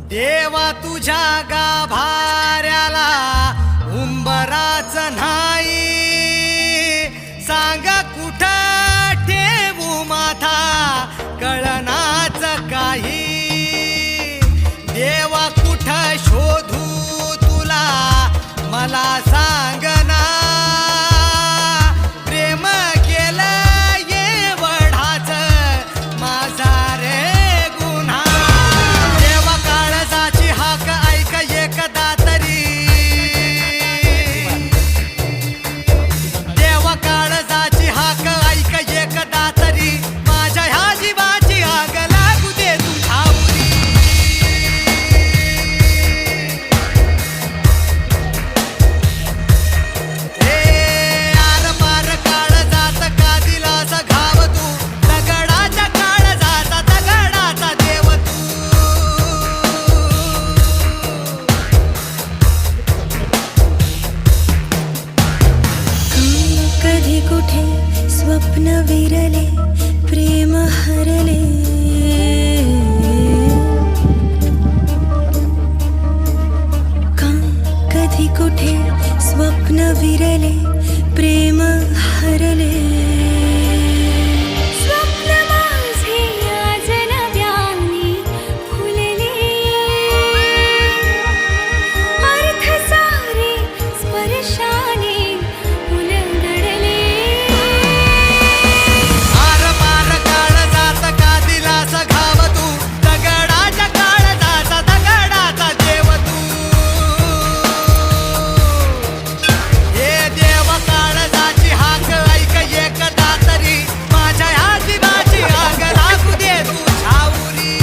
देवा तुझ्या गाभाऱ्याला उंबराच नाही, सांग कुठं ठेवू माथा कळनाच काही. देवा कुठं शोधू तुला मला सांगना, प्रेम केलं एवढाच माझा रे गुन्हा. देवा काळजाची हाक ऐक एकदा तरी, देवा काळजाची हाक ऐक एकदा तरी, माझ्या ह्या जीवाची आग लागू दे तुझ्या उरी. आर पार काळजात का दिलास घाव तू, दगडाच्या काळजाचा दगडाचा देव तू. कधी कुठे स्वप्न विरले प्रेम हरले, का कधी कुठे स्वप्न विरले प्रेम हरले. स्वप्न माझे आज नव्याने फुलले, अर्थ सारे स्पर्शाने उलगडले. आर पार काळजात का दिलास घाव तू, दगडाच्या काळजाचा दगडाचा देव तू. हे देव काळजाची हाक ऐक एकदा तरी, माझ्या ह्या जीवाची आग लागू दे तुझ्या उरी.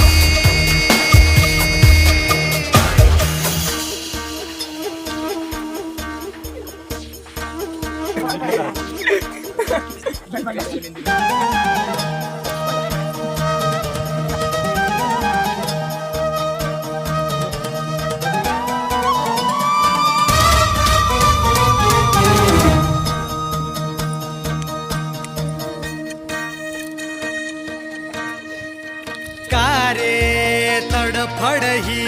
का रे तडफड ही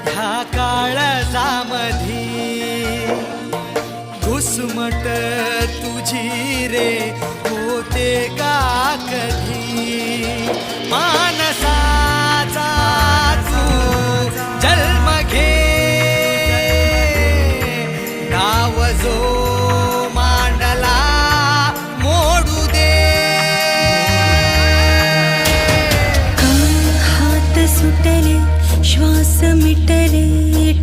ह्या काळजामधी, घुसमट तुझी रे होते का कधी. मानसाचा तू जन्म घे, गाव जो मांडला मोडू दे. का हात सुटले श्वास मिटले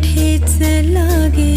ठेच लागे,